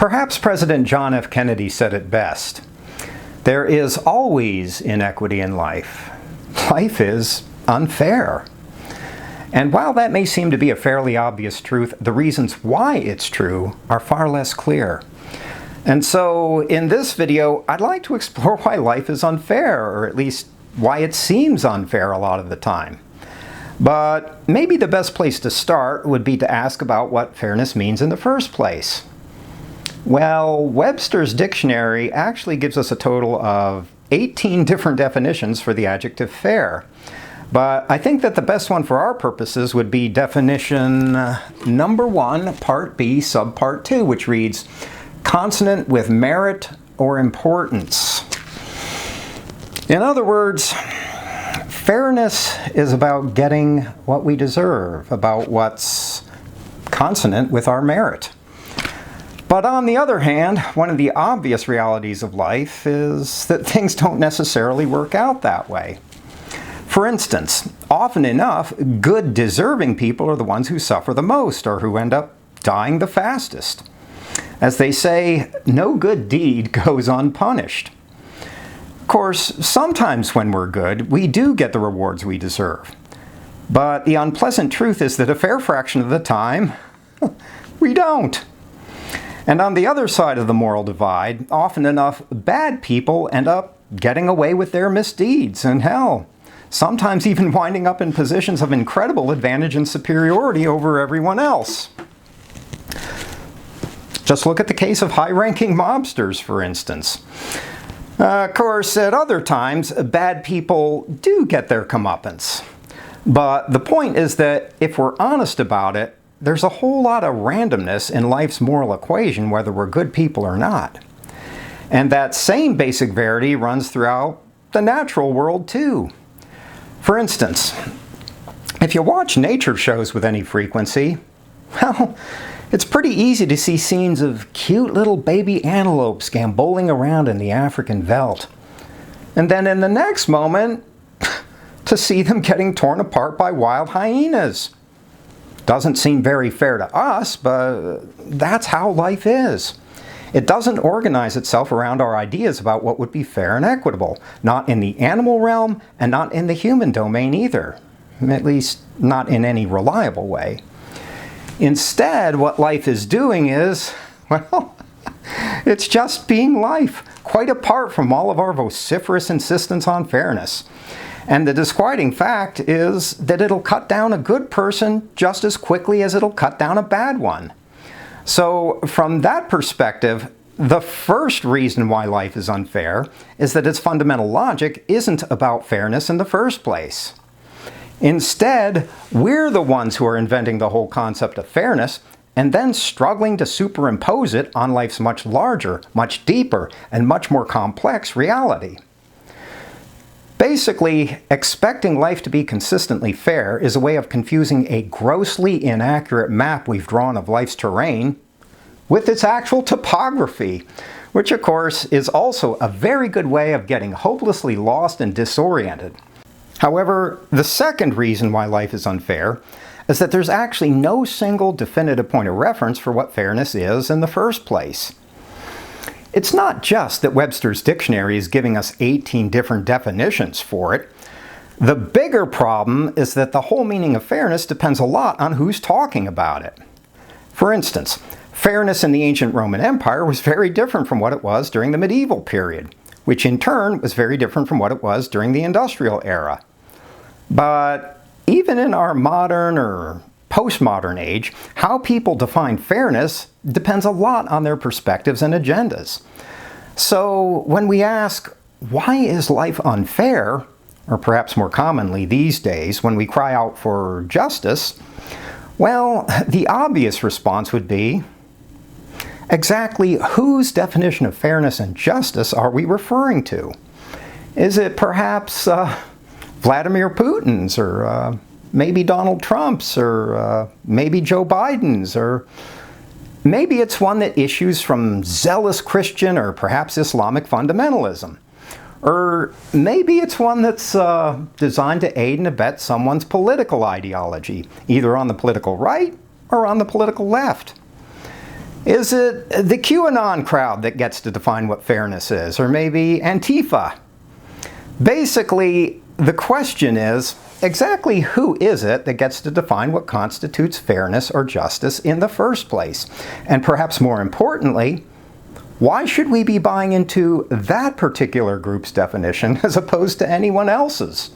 Perhaps President John F. Kennedy said it best. There is always inequity in life. Life is unfair. And while that may seem to be a fairly obvious truth, the reasons why it's true are far less clear. And so in this video, I'd like to explore why life is unfair, or at least why it seems unfair a lot of the time. But maybe the best place to start would be to ask about what fairness means in the first place. Well, Webster's dictionary actually gives us a total of 18 different definitions for the adjective fair. But I think that the best one for our purposes would be definition number 1, part B, subpart 2, which reads, consonant with merit or importance. In other words, fairness is about getting what we deserve, about what's consonant with our merit. But on the other hand, one of the obvious realities of life is that things don't necessarily work out that way. For instance, often enough, good deserving people are the ones who suffer the most or who end up dying the fastest. As they say, no good deed goes unpunished. Of course, sometimes when we're good, we do get the rewards we deserve. But the unpleasant truth is that a fair fraction of the time, we don't. And on the other side of the moral divide, often enough, bad people end up getting away with their misdeeds, and hell, sometimes even winding up in positions of incredible advantage and superiority over everyone else. Just look at the case of high-ranking mobsters, for instance. Of course, at other times, bad people do get their comeuppance. But the point is that if we're honest about it, there's a whole lot of randomness in life's moral equation, whether we're good people or not. And that same basic verity runs throughout the natural world too. For instance, if you watch nature shows with any frequency, well, it's pretty easy to see scenes of cute little baby antelopes gamboling around in the African veldt. And then in the next moment, to see them getting torn apart by wild hyenas. Doesn't seem very fair to us, but that's how life is. It doesn't organize itself around our ideas about what would be fair and equitable, not in the animal realm and not in the human domain either, at least not in any reliable way. Instead, what life is doing is, well, it's just being life, quite apart from all of our vociferous insistence on fairness. And the disquieting fact is that it'll cut down a good person just as quickly as it'll cut down a bad one. So from that perspective, the first reason why life is unfair is that its fundamental logic isn't about fairness in the first place. Instead, we're the ones who are inventing the whole concept of fairness and then struggling to superimpose it on life's much larger, much deeper, and much more complex reality. Basically, expecting life to be consistently fair is a way of confusing a grossly inaccurate map we've drawn of life's terrain with its actual topography, which of course is also a very good way of getting hopelessly lost and disoriented. However, the second reason why life is unfair is that there's actually no single definitive point of reference for what fairness is in the first place. It's not just that Webster's dictionary is giving us 18 different definitions for it. The bigger problem is that the whole meaning of fairness depends a lot on who's talking about it. For instance, fairness in the ancient Roman Empire was very different from what it was during the medieval period, which in turn was very different from what it was during the industrial era. But even in our modern or postmodern age, how people define fairness depends a lot on their perspectives and agendas. So when we ask, why is life unfair? Or perhaps more commonly these days, when we cry out for justice, well, the obvious response would be, exactly whose definition of fairness and justice are we referring to? Is it perhaps Vladimir Putin's, or maybe Donald Trump's, or maybe Joe Biden's, or maybe it's one that issues from zealous Christian or perhaps Islamic fundamentalism? Or maybe it's one that's designed to aid and abet someone's political ideology, either on the political right or on the political left. Is it the QAnon crowd that gets to define what fairness is? Or maybe Antifa? Basically, the question is, exactly who is it that gets to define what constitutes fairness or justice in the first place? And perhaps more importantly, why should we be buying into that particular group's definition as opposed to anyone else's?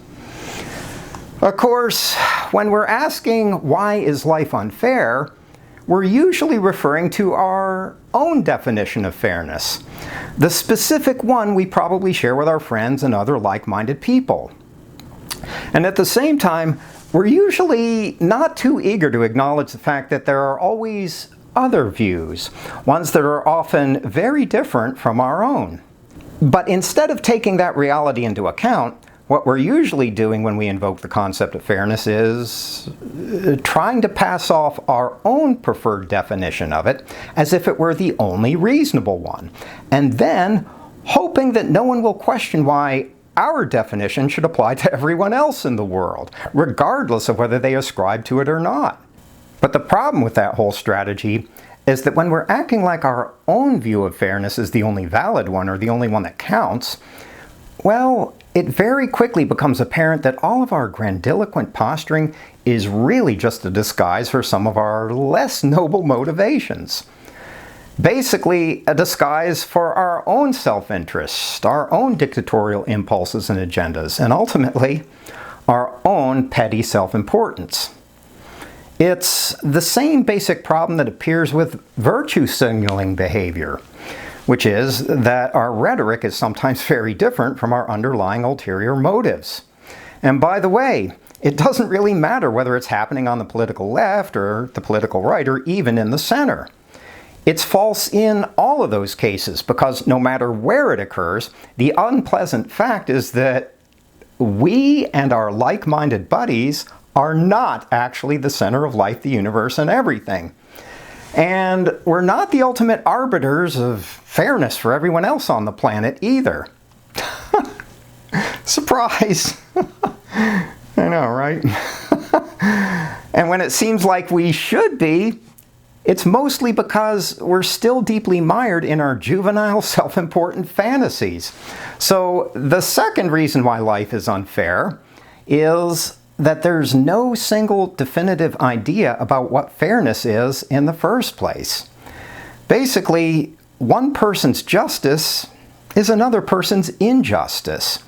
Of course, when we're asking why is life unfair, we're usually referring to our own definition of fairness, the specific one we probably share with our friends and other like-minded people. And at the same time, we're usually not too eager to acknowledge the fact that there are always other views, ones that are often very different from our own. But instead of taking that reality into account, what we're usually doing when we invoke the concept of fairness is trying to pass off our own preferred definition of it as if it were the only reasonable one, and then hoping that no one will question why our definition should apply to everyone else in the world, regardless of whether they ascribe to it or not. But the problem with that whole strategy is that when we're acting like our own view of fairness is the only valid one or the only one that counts, well, it very quickly becomes apparent that all of our grandiloquent posturing is really just a disguise for some of our less noble motivations. Basically, a disguise for our own self-interest, our own dictatorial impulses and agendas, and ultimately, our own petty self-importance. It's the same basic problem that appears with virtue signaling behavior, which is that our rhetoric is sometimes very different from our underlying ulterior motives. And by the way, it doesn't really matter whether it's happening on the political left or the political right or even in the center. It's false in all of those cases because no matter where it occurs, the unpleasant fact is that we and our like-minded buddies are not actually the center of life, the universe, and everything. And we're not the ultimate arbiters of fairness for everyone else on the planet either. Surprise! I know, right? And when it seems like we should be, it's mostly because we're still deeply mired in our juvenile, self-important fantasies. So the second reason why life is unfair is that there's no single definitive idea about what fairness is in the first place. Basically, one person's justice is another person's injustice.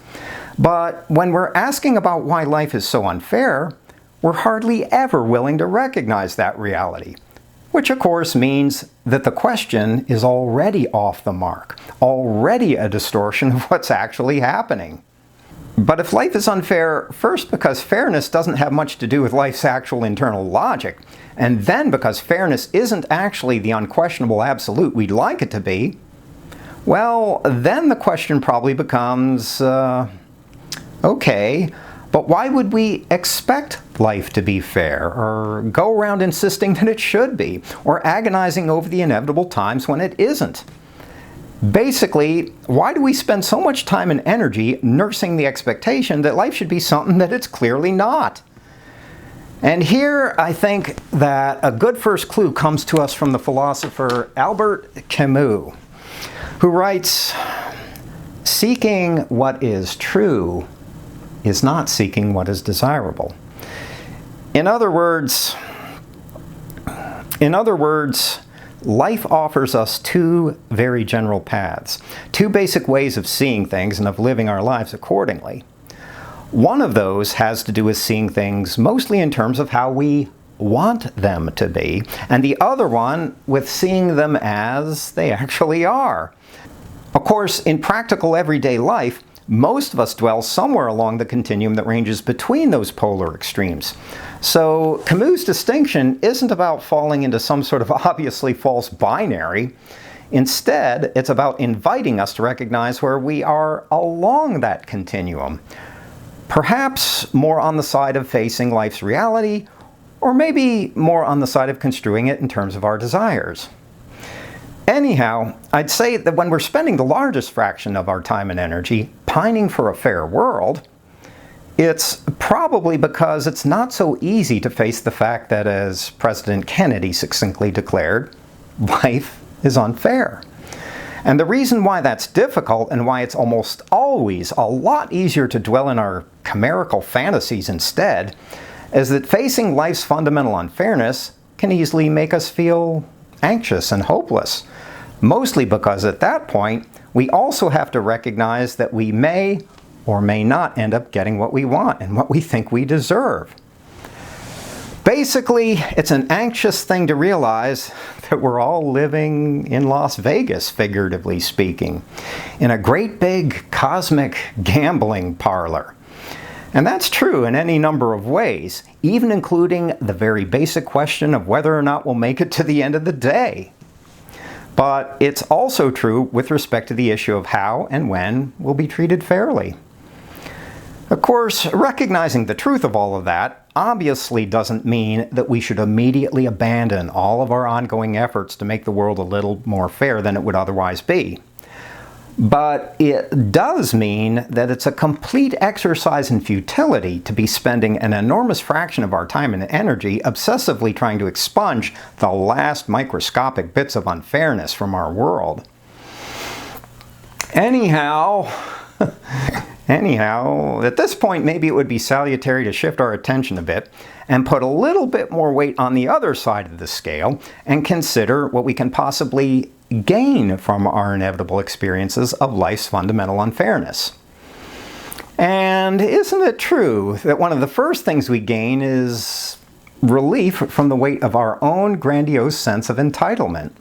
But when we're asking about why life is so unfair, we're hardly ever willing to recognize that reality, which of course means that the question is already off the mark, already a distortion of what's actually happening. But if life is unfair, first because fairness doesn't have much to do with life's actual internal logic, and then because fairness isn't actually the unquestionable absolute we'd like it to be, well, then the question probably becomes, okay, but why would we expect life to be fair, or go around insisting that it should be, or agonizing over the inevitable times when it isn't? Basically, why do we spend so much time and energy nursing the expectation that life should be something that it's clearly not? And here I think that a good first clue comes to us from the philosopher Albert Camus, who writes, "Seeking what is true is not seeking what is desirable." In other words, life offers us two very general paths, two basic ways of seeing things and of living our lives accordingly. One of those has to do with seeing things mostly in terms of how we want them to be, and the other one with seeing them as they actually are. Of course, in practical everyday life, most of us dwell somewhere along the continuum that ranges between those polar extremes. So Camus' distinction isn't about falling into some sort of obviously false binary. Instead, it's about inviting us to recognize where we are along that continuum. Perhaps more on the side of facing life's reality, or maybe more on the side of construing it in terms of our desires. Anyhow, I'd say that when we're spending the largest fraction of our time and energy pining for a fair world, it's probably because it's not so easy to face the fact that, as President Kennedy succinctly declared, life is unfair. And the reason why that's difficult and why it's almost always a lot easier to dwell in our chimerical fantasies instead is that facing life's fundamental unfairness can easily make us feel anxious and hopeless. Mostly because at that point, we also have to recognize that we may or may not end up getting what we want and what we think we deserve. Basically, it's an anxious thing to realize that we're all living in Las Vegas, figuratively speaking, in a great big cosmic gambling parlor. And that's true in any number of ways, even including the very basic question of whether or not we'll make it to the end of the day. But it's also true with respect to the issue of how and when we'll be treated fairly. Of course, recognizing the truth of all of that obviously doesn't mean that we should immediately abandon all of our ongoing efforts to make the world a little more fair than it would otherwise be. But it does mean that it's a complete exercise in futility to be spending an enormous fraction of our time and energy obsessively trying to expunge the last microscopic bits of unfairness from our world. Anyhow, at this point, maybe it would be salutary to shift our attention a bit and put a little bit more weight on the other side of the scale and consider what we can possibly gain from our inevitable experiences of life's fundamental unfairness. And isn't it true that one of the first things we gain is relief from the weight of our own grandiose sense of entitlement?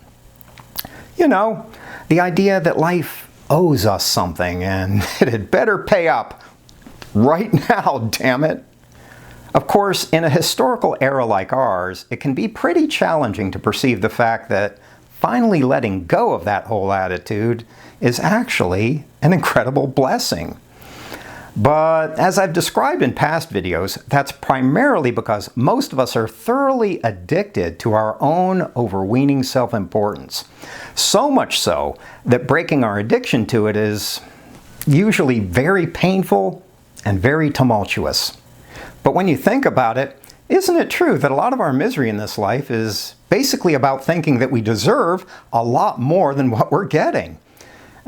You know, the idea that life owes us something and it had better pay up right now, damn it. Of course, in a historical era like ours, it can be pretty challenging to perceive the fact that finally letting go of that whole attitude is actually an incredible blessing. But as I've described in past videos, that's primarily because most of us are thoroughly addicted to our own overweening self-importance. So much so that breaking our addiction to it is usually very painful and very tumultuous. But when you think about it, isn't it true that a lot of our misery in this life is basically about thinking that we deserve a lot more than what we're getting?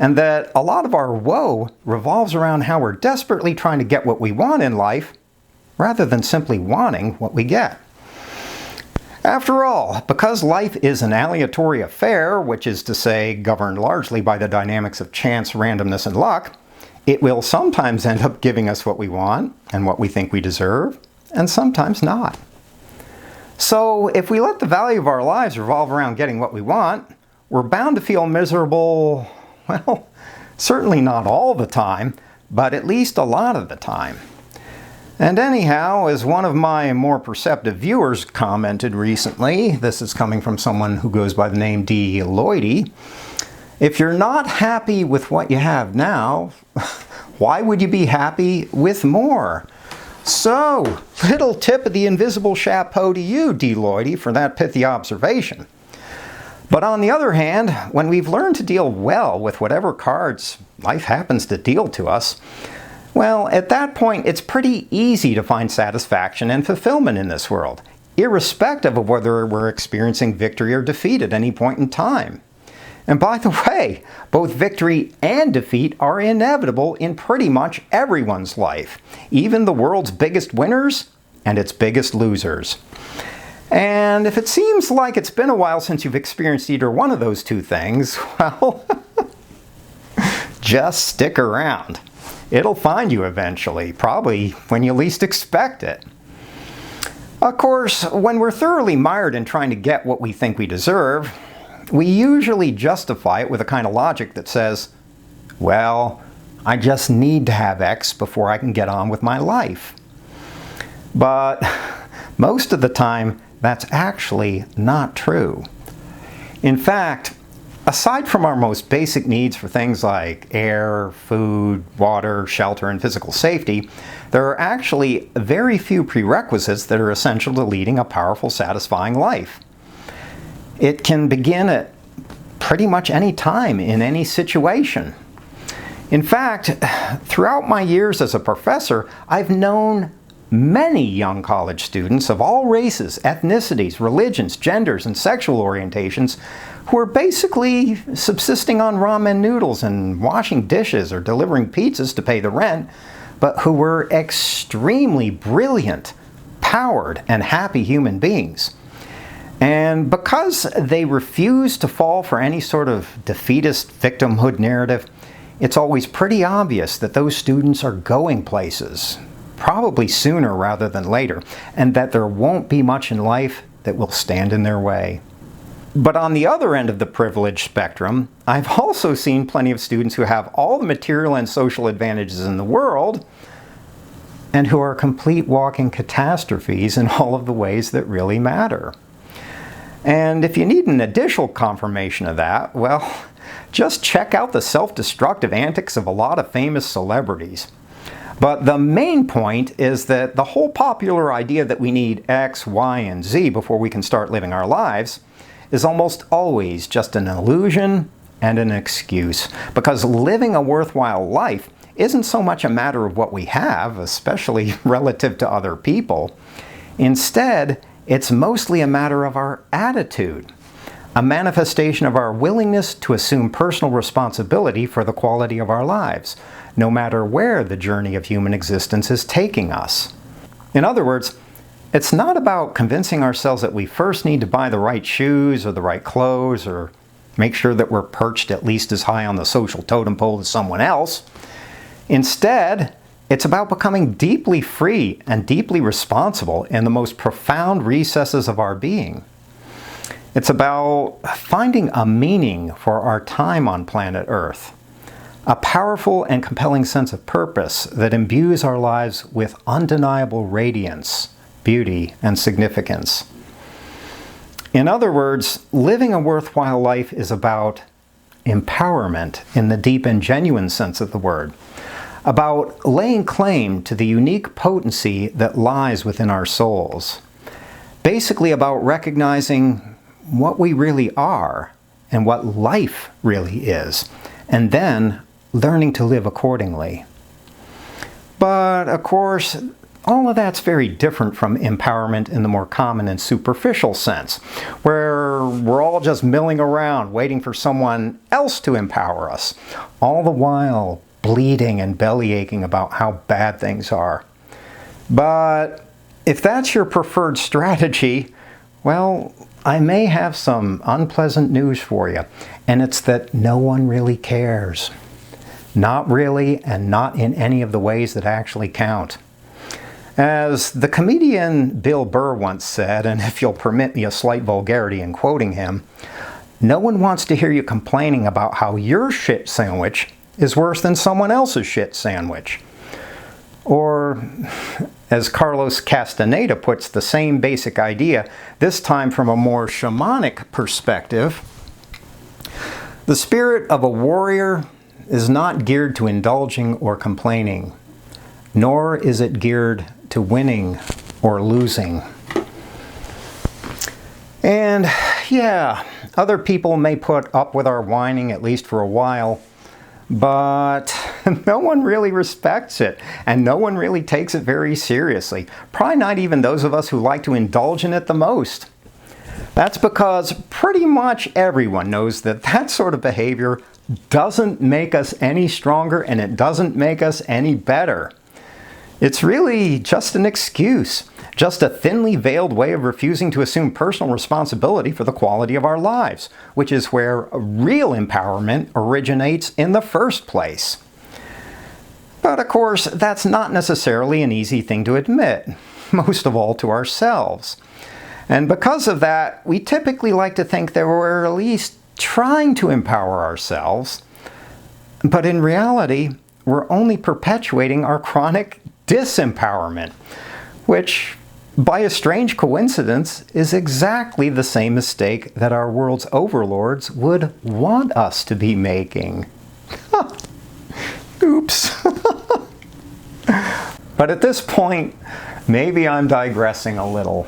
And that a lot of our woe revolves around how we're desperately trying to get what we want in life, rather than simply wanting what we get. After all, because life is an aleatory affair, which is to say governed largely by the dynamics of chance, randomness, and luck, it will sometimes end up giving us what we want and what we think we deserve, and sometimes not. So if we let the value of our lives revolve around getting what we want, we're bound to feel miserable, well, certainly not all the time, but at least a lot of the time. And anyhow, as one of my more perceptive viewers commented recently, this is coming from someone who goes by the name D. Lloydie, if you're not happy with what you have now, why would you be happy with more? So, little tip of the invisible chapeau to you, D. Lloydie, for that pithy observation. But on the other hand, when we've learned to deal well with whatever cards life happens to deal to us, well, at that point, it's pretty easy to find satisfaction and fulfillment in this world, irrespective of whether we're experiencing victory or defeat at any point in time. And by the way, both victory and defeat are inevitable in pretty much everyone's life, even the world's biggest winners and its biggest losers. And if it seems like it's been a while since you've experienced either one of those two things, well, just stick around. It'll find you eventually, probably when you least expect it. Of course, when we're thoroughly mired in trying to get what we think we deserve, we usually justify it with a kind of logic that says, well, I just need to have X before I can get on with my life. But most of the time, that's actually not true. In fact, aside from our most basic needs for things like air, food, water, shelter, and physical safety, there are actually very few prerequisites that are essential to leading a powerful, satisfying life. It can begin at pretty much any time in any situation. In fact, throughout my years as a professor, I've known many young college students of all races, ethnicities, religions, genders, and sexual orientations who are basically subsisting on ramen noodles and washing dishes or delivering pizzas to pay the rent, but who were extremely brilliant, powered, and happy human beings. And because they refuse to fall for any sort of defeatist victimhood narrative, it's always pretty obvious that those students are going places, probably sooner rather than later, and that there won't be much in life that will stand in their way. But on the other end of the privilege spectrum, I've also seen plenty of students who have all the material and social advantages in the world and who are complete walking catastrophes in all of the ways that really matter. And if you need an additional confirmation of that, well, just check out the self-destructive antics of a lot of famous celebrities. But the main point is that the whole popular idea that we need X, Y, and Z before we can start living our lives is almost always just an illusion and an excuse, because living a worthwhile life isn't so much a matter of what we have, especially relative to other people. Instead, it's mostly a matter of our attitude, a manifestation of our willingness to assume personal responsibility for the quality of our lives, no matter where the journey of human existence is taking us. In other words, it's not about convincing ourselves that we first need to buy the right shoes or the right clothes or make sure that we're perched at least as high on the social totem pole as someone else. Instead, it's about becoming deeply free and deeply responsible in the most profound recesses of our being. It's about finding a meaning for our time on planet Earth, a powerful and compelling sense of purpose that imbues our lives with undeniable radiance, beauty, and significance. In other words, living a worthwhile life is about empowerment in the deep and genuine sense of the word, about laying claim to the unique potency that lies within our souls, basically about recognizing what we really are and what life really is, and then learning to live accordingly. But of course, all of that's very different from empowerment in the more common and superficial sense, where we're all just milling around waiting for someone else to empower us, all the while bleeding and belly aching about how bad things are. But if that's your preferred strategy, well, I may have some unpleasant news for you, and it's that no one really cares. Not really, and not in any of the ways that actually count. As the comedian Bill Burr once said, and if you'll permit me a slight vulgarity in quoting him, no one wants to hear you complaining about how your shit sandwich is worse than someone else's shit sandwich. Or, as Carlos Castaneda puts the same basic idea, this time from a more shamanic perspective, the spirit of a warrior is not geared to indulging or complaining, nor is it geared to winning or losing. And yeah, other people may put up with our whining at least for a while, but no one really respects it, and no one really takes it very seriously. Probably not even those of us who like to indulge in it the most. That's because pretty much everyone knows that that sort of behavior doesn't make us any stronger, and it doesn't make us any better. It's really just an excuse, just a thinly veiled way of refusing to assume personal responsibility for the quality of our lives, which is where real empowerment originates in the first place. But of course, that's not necessarily an easy thing to admit, most of all to ourselves. And because of that, we typically like to think that we're at least trying to empower ourselves, but in reality, we're only perpetuating our chronic disempowerment, which, by a strange coincidence, is exactly the same mistake that our world's overlords would want us to be making. Oops. But at this point, maybe I'm digressing a little.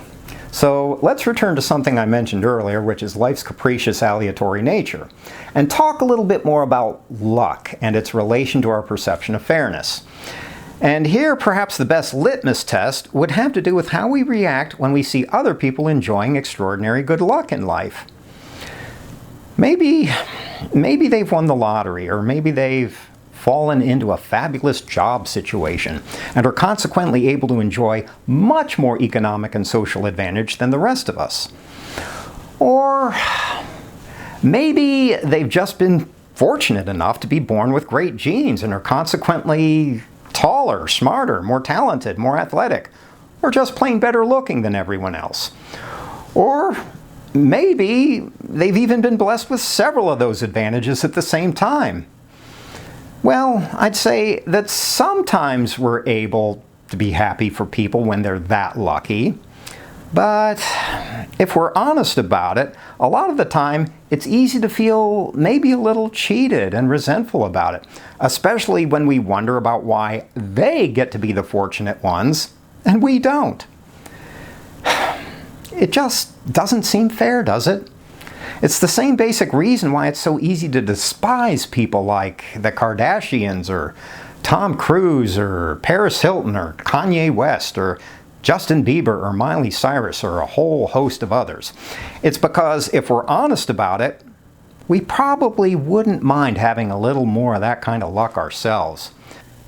So let's return to something I mentioned earlier, which is life's capricious aleatory nature, and talk a little bit more about luck and its relation to our perception of fairness. And here, perhaps the best litmus test would have to do with how we react when we see other people enjoying extraordinary good luck in life. Maybe they've won the lottery, or maybe they've fallen into a fabulous job situation and are consequently able to enjoy much more economic and social advantage than the rest of us. Or maybe they've just been fortunate enough to be born with great genes and are consequently taller, smarter, more talented, more athletic, or just plain better looking than everyone else. Or maybe they've even been blessed with several of those advantages at the same time. Well, I'd say that sometimes we're able to be happy for people when they're that lucky. But if we're honest about it, a lot of the time it's easy to feel maybe a little cheated and resentful about it, especially when we wonder about why they get to be the fortunate ones and we don't. It just doesn't seem fair, does it? It's the same basic reason why it's so easy to despise people like the Kardashians or Tom Cruise or Paris Hilton or Kanye West or Justin Bieber or Miley Cyrus or a whole host of others. It's because if we're honest about it, we probably wouldn't mind having a little more of that kind of luck ourselves.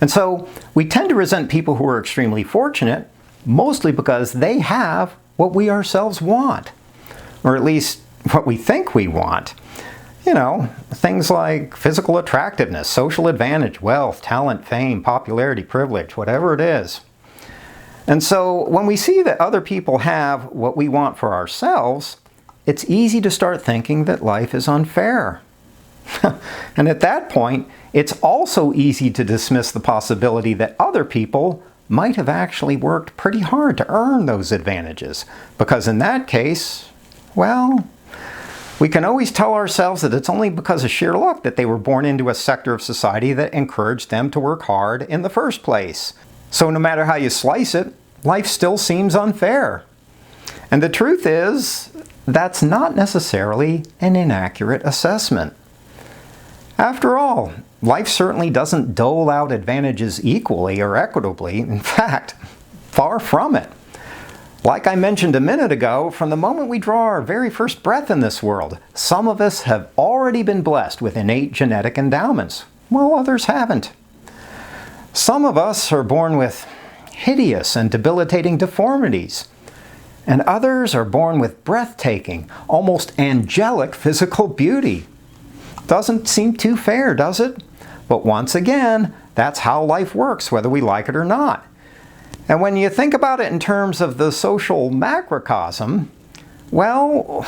And so we tend to resent people who are extremely fortunate, mostly because they have what we ourselves want, or at least what we think we want. You know, things like physical attractiveness, social advantage, wealth, talent, fame, popularity, privilege, whatever it is. And so when we see that other people have what we want for ourselves, it's easy to start thinking that life is unfair. And at that point, it's also easy to dismiss the possibility that other people might have actually worked pretty hard to earn those advantages. Because in that case, well, we can always tell ourselves that it's only because of sheer luck that they were born into a sector of society that encouraged them to work hard in the first place. So no matter how you slice it, life still seems unfair. And the truth is, that's not necessarily an inaccurate assessment. After all, life certainly doesn't dole out advantages equally or equitably. In fact, far from it. Like I mentioned a minute ago, from the moment we draw our very first breath in this world, some of us have already been blessed with innate genetic endowments, while others haven't. Some of us are born with hideous and debilitating deformities, and others are born with breathtaking, almost angelic physical beauty. Doesn't seem too fair, does it? But once again, that's how life works, whether we like it or not. And when you think about it in terms of the social macrocosm, well,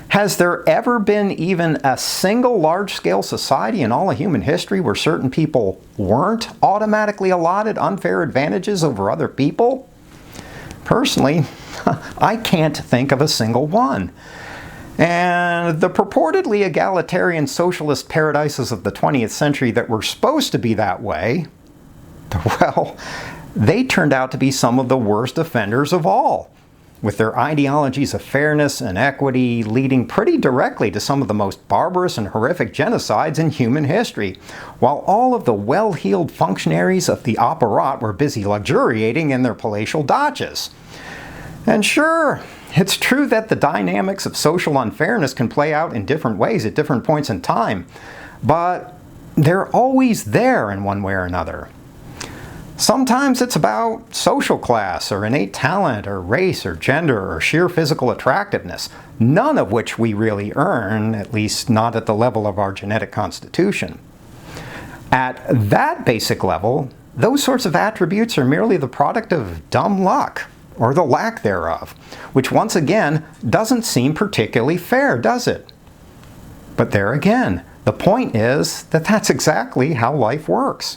has there ever been even a single large-scale society in all of human history where certain people weren't automatically allotted unfair advantages over other people? Personally, I can't think of a single one. And the purportedly egalitarian socialist paradises of the 20th century that were supposed to be that way, well, they turned out to be some of the worst offenders of all, with their ideologies of fairness and equity leading pretty directly to some of the most barbarous and horrific genocides in human history, while all of the well-heeled functionaries of the apparat were busy luxuriating in their palatial daches. And sure, it's true that the dynamics of social unfairness can play out in different ways at different points in time, but they're always there in one way or another. Sometimes it's about social class or innate talent or race or gender or sheer physical attractiveness, none of which we really earn, at least not at the level of our genetic constitution. At that basic level, those sorts of attributes are merely the product of dumb luck, or the lack thereof, which once again doesn't seem particularly fair, does it? But there again, the point is that that's exactly how life works.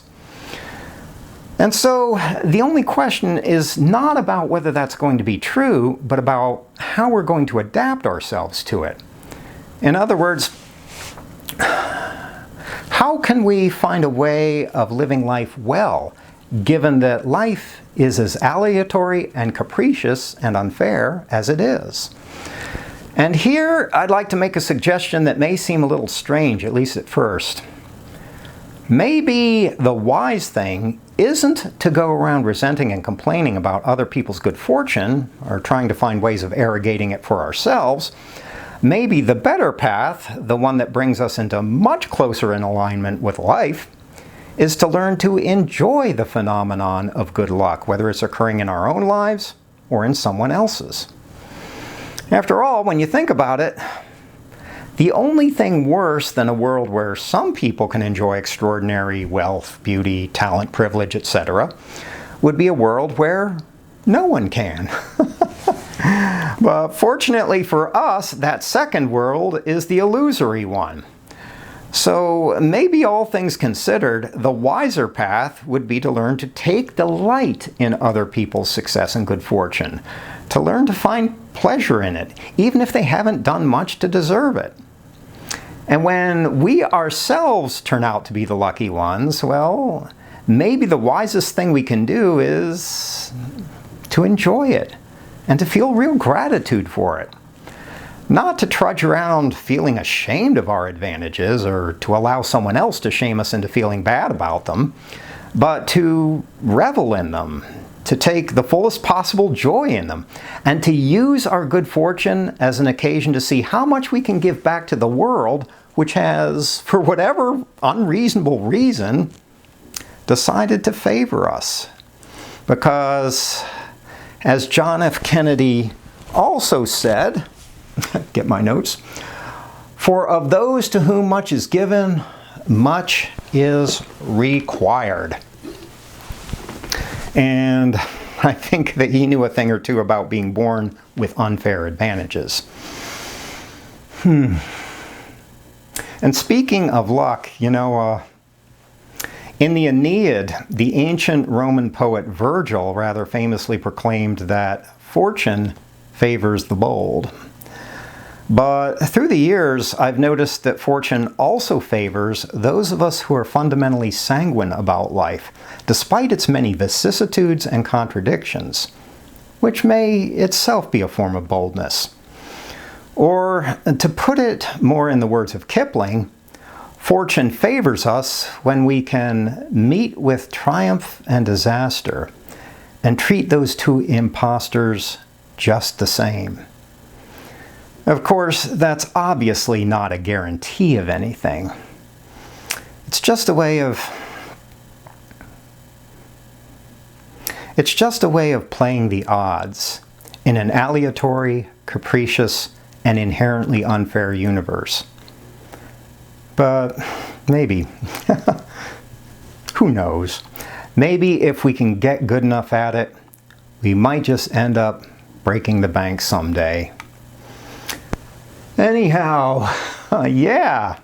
And so the only question is not about whether that's going to be true, but about how we're going to adapt ourselves to it. In other words, how can we find a way of living life well, given that life is as aleatory and capricious and unfair as it is? And here I'd like to make a suggestion that may seem a little strange, at least at first. Maybe the wise thing isn't to go around resenting and complaining about other people's good fortune or trying to find ways of arrogating it for ourselves. Maybe the better path, the one that brings us into much closer in alignment with life, is to learn to enjoy the phenomenon of good luck, whether it's occurring in our own lives or in someone else's. After all, when you think about it, the only thing worse than a world where some people can enjoy extraordinary wealth, beauty, talent, privilege, etc., would be a world where no one can. But fortunately for us, that second world is the illusory one. So maybe all things considered, the wiser path would be to learn to take delight in other people's success and good fortune, to learn to find pleasure in it, even if they haven't done much to deserve it. And when we ourselves turn out to be the lucky ones, well, maybe the wisest thing we can do is to enjoy it and to feel real gratitude for it. Not to trudge around feeling ashamed of our advantages or to allow someone else to shame us into feeling bad about them, but to revel in them, to take the fullest possible joy in them, and to use our good fortune as an occasion to see how much we can give back to the world, which has, for whatever unreasonable reason, decided to favor us. Because, as John F. Kennedy also said, get my notes, for of those to whom much is given, much is required. And I think that he knew a thing or two about being born with unfair advantages. And speaking of luck, you know, in the Aeneid, the ancient Roman poet Virgil rather famously proclaimed that fortune favors the bold. But through the years, I've noticed that fortune also favors those of us who are fundamentally sanguine about life, despite its many vicissitudes and contradictions, which may itself be a form of boldness. Or, to put it more in the words of Kipling, fortune favors us when we can meet with triumph and disaster and treat those two impostors just the same. Of course, that's obviously not a guarantee of anything. It's just a way of playing the odds in an aleatory, capricious, and inherently unfair universe. But maybe, who knows? Maybe if we can get good enough at it, we might just end up breaking the bank someday. Anyhow, yeah,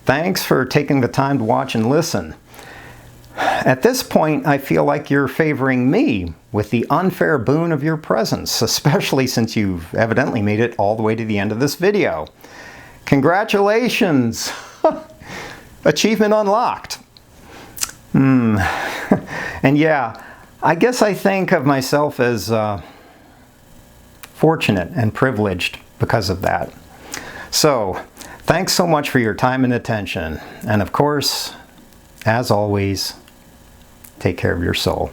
thanks for taking the time to watch and listen. At this point, I feel like you're favoring me with the unfair boon of your presence, especially since you've evidently made it all the way to the end of this video. Congratulations! Achievement unlocked. And yeah, I guess I think of myself as fortunate and privileged because of that. So, thanks so much for your time and attention. And of course, as always, take care of your soul.